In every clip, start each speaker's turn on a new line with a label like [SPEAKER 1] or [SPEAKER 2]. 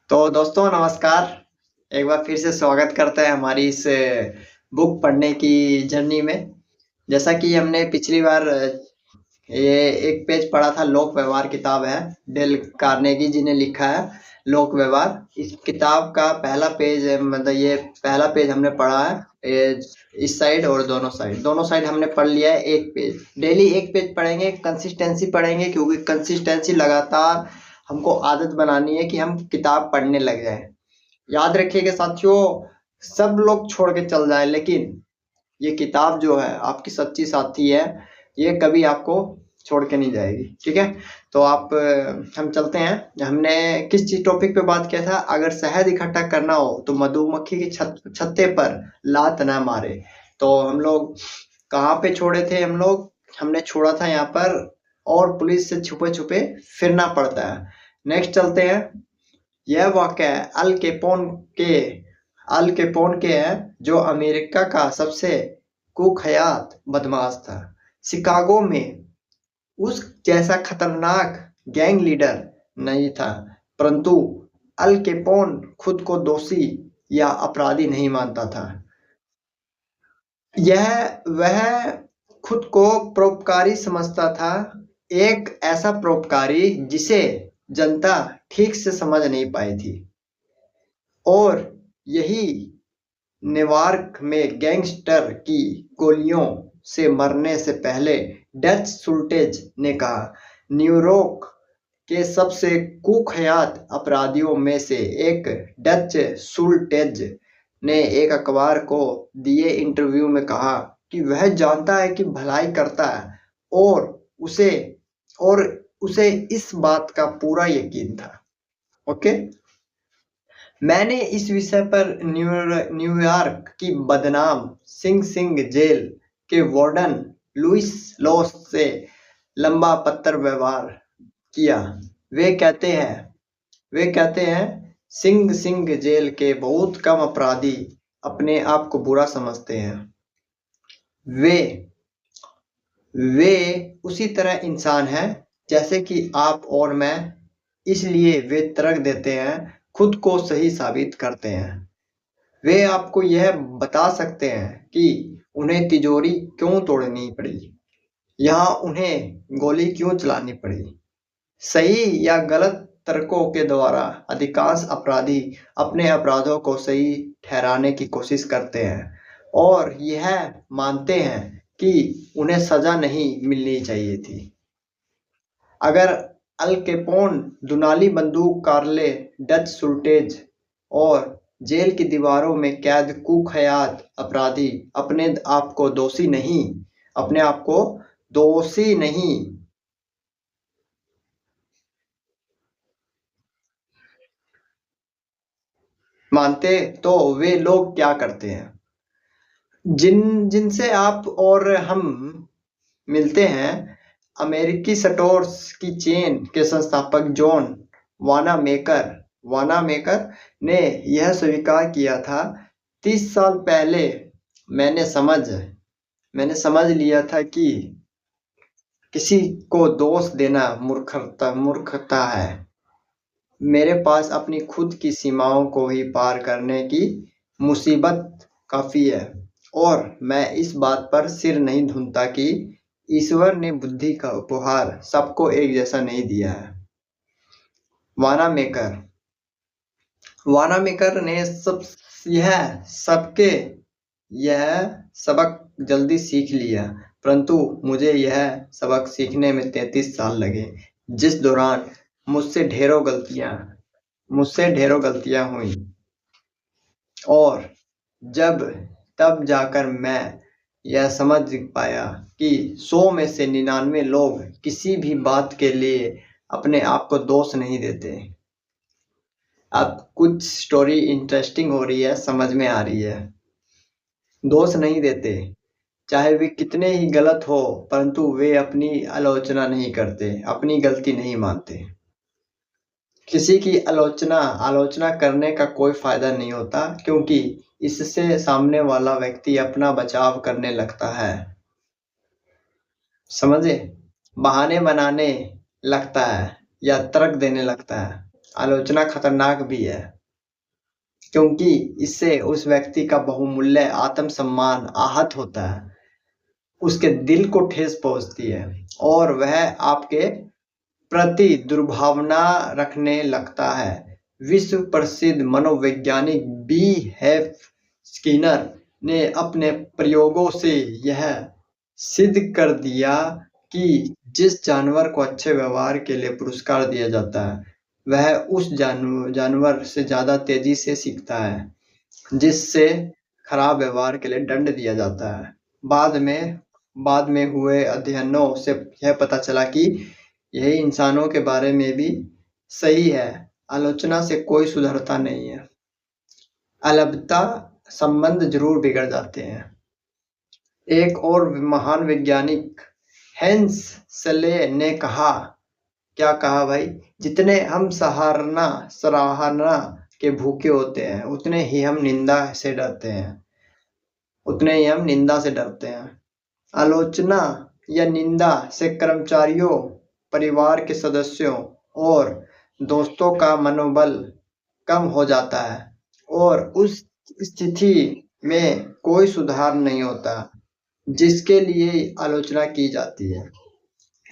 [SPEAKER 1] तो दोस्तों नमस्कार। एक बार फिर से स्वागत करते हैं हमारी इस बुक पढ़ने की जर्नी में। जैसा कि हमने पिछली बार ये एक पेज पढ़ा था, लोक व्यवहार किताब है, डेल कार्नेगी जी ने लिखा है लोक व्यवहार। इस किताब का पहला पेज मतलब ये पहला पेज हमने पढ़ा है। ये इस साइड और दोनों साइड हमने पढ़ लिया है। एक पेज डेली एक पेज पढ़ेंगे, कंसिस्टेंसी पढ़ेंगे, क्योंकि कंसिस्टेंसी लगातार हमको आदत बनानी है कि हम किताब पढ़ने लग जाए। याद रखिएगा साथियों, सब लोग छोड़ के चल जाए लेकिन ये किताब जो है आपकी सच्ची साथी है। ये कभी आपको छोड़ के नहीं जाएगी। ठीक है, तो हम चलते हैं। हमने किस चीज टॉपिक पे बात किया था? अगर शहद इकट्ठा करना हो तो मधुमक्खी की छत्ते पर लात ना मारे। तो हम लोग कहाँ पे छोड़े थे? हमने छोड़ा था यहाँ पर, और पुलिस से छुपे छुपे फिरना पड़ता है। नेक्स्ट चलते हैं। यह वाकया के अल कैपोन के है, जो अमेरिका का सबसे कुख्यात बदमाश था। शिकागो में उस जैसा खतरनाक गैंग लीडर नहीं था, परंतु अल कैपोन खुद को दोषी या अपराधी नहीं मानता था। यह वह खुद को परोपकारी समझता था, एक ऐसा परोपकारी जिसे जनता ठीक से समझ नहीं पाई थी। और यही न्यूयॉर्क में गैंगस्टर की गोलियों से मरने से पहले डच सुल्टेज ने कहा। न्यूयॉर्क के सबसे कुख्यात अपराधियों में से एक डच सुल्टेज ने एक अखबार को दिए इंटरव्यू में कहा कि वह जानता है कि भलाई करता है, और उसे और उसे इस बात का पूरा यकीन था। ओके, मैंने इस विषय पर न्यूयॉर्क की बदनाम सिंग सिंग जेल के वार्डन लुइस लॉस से लंबा पत्र व्यवहार किया। वे कहते हैं सिंग सिंग जेल के बहुत कम अपराधी अपने आप को बुरा समझते हैं। वे वे उसी तरह इंसान हैं जैसे कि आप और मैं, इसलिए वे तर्क देते हैं, खुद को सही साबित करते हैं। वे आपको यह बता सकते हैं कि उन्हें तिजोरी क्यों तोड़नी पड़ी, यहाँ उन्हें गोली क्यों चलानी पड़ी। सही या गलत तर्कों के द्वारा अधिकांश अपराधी अपने अपराधों को सही ठहराने की कोशिश करते हैं और यह मानते हैं कि उन्हें सजा नहीं मिलनी चाहिए थी। अगर अल कैपोन दुनाली बंदूक कार्ले डच सुल्टेज और जेल की दीवारों में कैद कुख्यात अपराधी अपने आप को दोषी नहीं मानते, तो वे लोग क्या करते हैं? जिनसे आप और हम मिलते हैं। अमेरिकी स्टोर्स की चेन के संस्थापक जॉन वानामेकर वानामेकर ने यह स्वीकार किया था। 30 साल पहले मैंने समझ मैंने समझ लिया था कि किसी को दोष देना मूर्खता है। मेरे पास अपनी खुद की सीमाओं को ही पार करने की मुसीबत काफी है, और मैं इस बात पर सिर नहीं धुनता कि ईश्वर ने बुद्धि का उपहार सबको एक जैसा नहीं दिया है। वानामेकर वानामेकर ने यह सबके यह सबक जल्दी सीख लिया, परंतु मुझे यह सबक सीखने में 33 साल लगे, जिस दौरान मुझसे ढेरों गलतियां हुई। और जब तब जाकर मैं यह समझ पाया कि 100 में से 99 लोग किसी भी बात के लिए अपने आप को दोष नहीं देते। अब कुछ स्टोरी इंटरेस्टिंग हो रही है, समझ में आ रही है। दोष नहीं देते, चाहे वे कितने ही गलत हो, परंतु वे अपनी आलोचना नहीं करते, अपनी गलती नहीं मानते। किसी की आलोचना करने का कोई फायदा नहीं होता, क्योंकि इससे सामने वाला व्यक्ति अपना बचाव करने लगता है। समझे? बहाने बनाने लगता है या तर्क देने लगता है। आलोचना खतरनाक भी है, क्योंकि इससे उस व्यक्ति का बहुमूल्य आत्मसम्मान आहत होता है, उसके दिल को ठेस पहुंचती है और वह आपके प्रति दुर्भावना रखने लगता है। विश्व प्रसिद्ध मनोवैज्ञानिक बी हेफ स्किनर ने अपने प्रयोगों से यह सिद्ध कर दिया कि जिस जानवर को अच्छे व्यवहार के लिए पुरस्कार दिया जाता है, वह उस जानवर से ज्यादा तेजी से सीखता है जिससे खराब व्यवहार के लिए दंड दिया जाता है। बाद में हुए अध्ययनों से यह पता चला कि यही इंसानों के बारे में भी सही है। आलोचना से कोई सुधरता नहीं है, अलबत्ता संबंध जरूर बिगड़ जाते हैं। एक और महान वैज्ञानिक हेंस सले ने कहा, क्या कहा भाई, जितने हम सराहना के भूखे होते हैं, उतने ही हम निंदा से डरते हैं। आलोचना या निंदा से कर्मचारियों, परिवार के सदस्यों और दोस्तों का मनोबल कम हो जाता है और उस स्थिति में कोई सुधार नहीं होता जिसके लिए आलोचना की जाती है।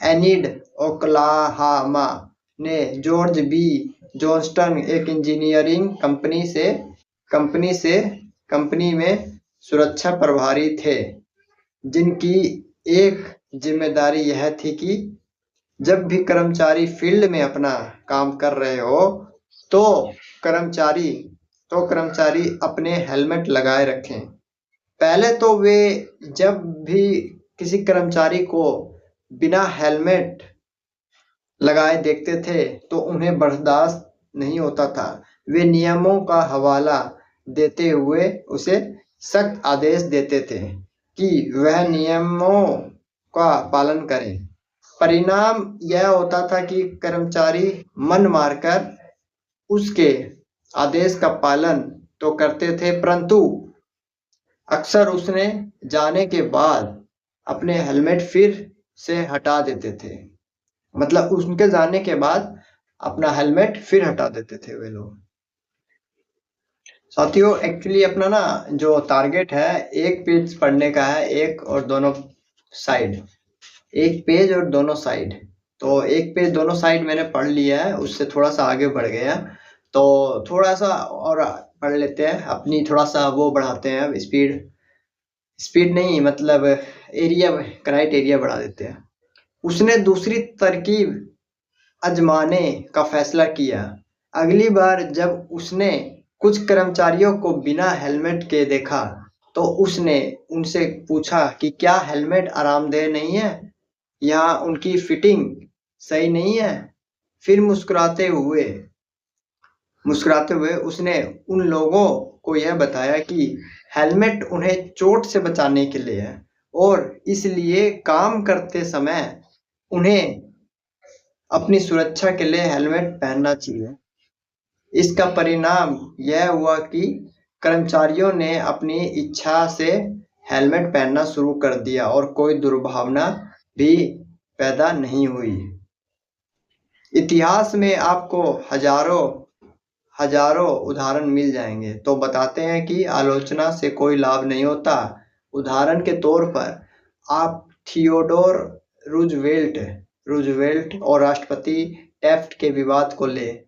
[SPEAKER 1] एनिड ओक्लाहामा ने जॉर्ज बी जॉनस्टन एक इंजीनियरिंग कंपनी में सुरक्षा प्रभारी थे, जिनकी एक जिम्मेदारी यह थी कि जब भी कर्मचारी फील्ड में अपना काम कर रहे हो तो कर्मचारी अपने हेलमेट लगाए रखें। पहले तो वे जब भी किसी कर्मचारी को बिना हेलमेट लगाए देखते थे तो उन्हें बर्दाश्त नहीं होता था। वे नियमों का हवाला देते हुए उसे सख्त आदेश देते थे कि वह नियमों का पालन करे। परिणाम यह होता था कि कर्मचारी मन मारकर उसके आदेश का पालन तो करते थे, परंतु अक्सर उसने जाने के बाद अपने हेलमेट फिर से हटा देते थे। मतलब उनके जाने के बाद अपना हेलमेट फिर हटा देते थे वे लोग। साथियों, एक्चुअली अपना ना जो टारगेट है, एक पेज पढ़ने का है, एक पेज और दोनों साइड। तो एक पेज दोनों साइड मैंने पढ़ लिया है, उससे थोड़ा सा आगे बढ़ गया, तो थोड़ा सा और पढ़ लेते हैं, अपनी थोड़ा सा वो बढ़ाते हैं, स्पीड नहीं, मतलब क्राइटेरिया बढ़ा देते हैं। उसने दूसरी तरकीब आजमाने का फैसला किया। अगली बार जब उसने कुछ कर्मचारियों को बिना हेलमेट के देखा तो उसने उनसे पूछा कि क्या हेलमेट आरामदेह नहीं है या उनकी फिटिंग सही नहीं है। फिर मुस्कुराते हुए उसने उन लोगों को यह बताया कि हेलमेट उन्हें चोट से बचाने के लिए है और इसलिए काम करते समय उन्हें अपनी सुरक्षा के लिए हेलमेट पहनना चाहिए। इसका परिणाम यह हुआ कि कर्मचारियों ने अपनी इच्छा से हेलमेट पहनना शुरू कर दिया और कोई दुर्भावना भी पैदा नहीं हुई। इतिहास में आपको हजारों उदाहरण मिल जाएंगे तो बताते हैं कि आलोचना से कोई लाभ नहीं होता। उदाहरण के तौर पर आप थियोडोर रूजवेल्ट और राष्ट्रपति टैफ्ट के विवाद को ले।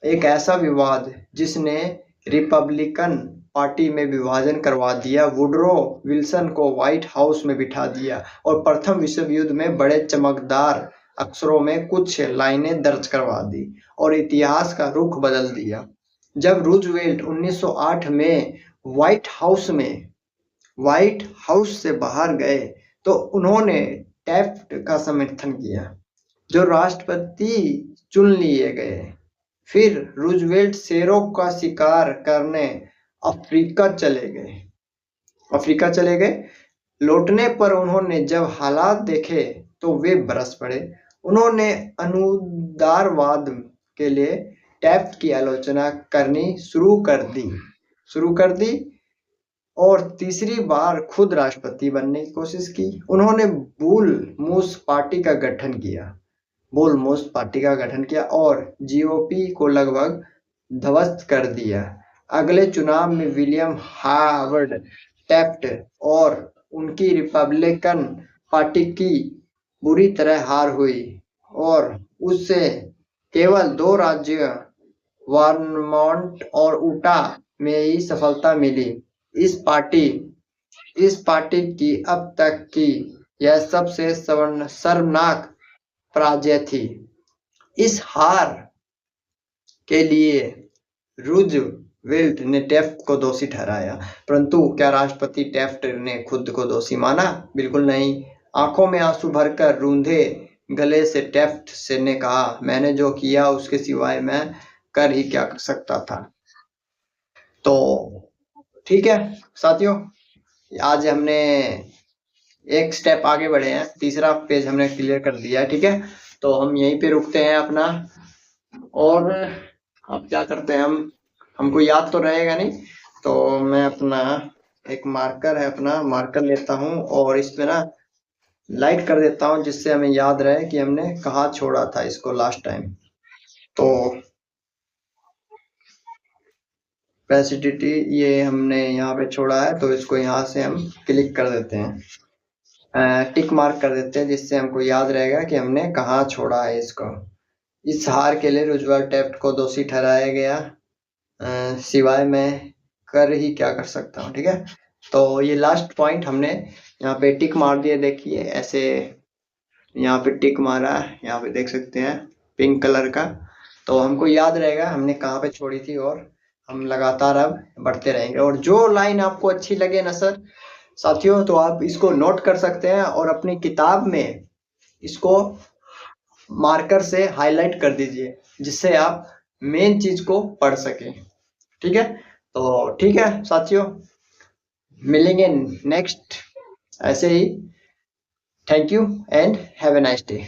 [SPEAKER 1] एक ऐसा विवाद जिसने रिपब्लिकन पार्टी में विभाजन करवा दिया, वुडरो विल्सन को व्हाइट हाउस में बिठा दिया और प्रथम विश्व युद्ध में बड़े चमकदार अक्षरों में कुछ लाइनें दर्ज करवा दी और इतिहास का रुख बदल दिया। जब रूजवेल्ट 1908 में व्हाइट हाउस से बाहर गए तो उन्होंने टैफ्ट का समर्थन किया, जो राष्ट्रपति चुन लिए गए। फिर रूजवेल्ट शेरों का शिकार करने अफ्रीका चले गए। लौटने पर उन्होंने जब हालात देखे तो वे बरस पड़े। उन्होंने अनुदारवाद के लिए टैफ्ट की आलोचना करनी शुरू कर दी और तीसरी बार खुद राष्ट्रपति बनने की कोशिश की। उन्होंने बुल मूस पार्टी का गठन किया बुलमोस्ट पार्टी का गठन किया और जीओपी को लगभग ध्वस्त कर दिया। अगले चुनाव में विलियम हावर्ड टैफ्ट और उनकी रिपब्लिकन पार्टी की बुरी तरह हार हुई और उससे केवल 2 राज्य वर्मोंट और उटा में ही सफलता मिली। इस पार्टी की अब तक की यह सबसे शर्मनाक पराजय थी। इस हार के लिए रूजवेल्ट ने टैफ्ट को दोषी ठहराया, परंतु क्या राष्ट्रपति टैफ्ट ने खुद को दोषी माना? बिल्कुल नहीं। आंखों में आंसू भरकर रूंधे गले से टैफ्ट से ने कहा, मैंने जो किया उसके सिवाय मैं कर ही क्या सकता था। तो ठीक है साथियों, आज हमने एक स्टेप आगे बढ़े हैं, तीसरा पेज हमने क्लियर कर दिया है। ठीक है, तो हम यहीं पे रुकते हैं अपना, और अब क्या करते हैं, हमको याद तो रहेगा नहीं, तो मैं अपना एक मार्कर है, अपना मार्कर लेता हूँ और इस पे ना लाइट कर देता हूँ, जिससे हमें याद रहे कि हमने कहाँ छोड़ा था इसको लास्ट टाइम। तो पैसिडिटी ये हमने यहाँ पे छोड़ा है, तो इसको यहाँ से हम क्लिक कर देते हैं, टिक मार्क कर देते हैं, जिससे हमको याद रहेगा कि हमने कहाँ छोड़ा है इसको। इस हार के लिए रूजवेल्ट टैफ्ट को दोषी ठहराया गया, सिवाय मैं कर ही क्या कर सकता हूँ। ठीक है, तो ये लास्ट पॉइंट हमने यहाँ पे टिक मार दिए। देखिए ऐसे यहाँ पे टिक मारा, यहाँ पे देख सकते हैं पिंक कलर का, तो हमको याद रहेगा हमने कहाँ पे छोड़ी थी, और हम लगातार अब बढ़ते रहेंगे। और जो लाइन आपको अच्छी लगे ना सर साथियों, तो आप इसको नोट कर सकते हैं और अपनी किताब में इसको मार्कर से हाईलाइट कर दीजिए, जिससे आप मेन चीज को पढ़ सकें। ठीक है, तो ठीक है साथियों, मिलेंगे नेक्स्ट ऐसे ही। Thank you and have a nice day.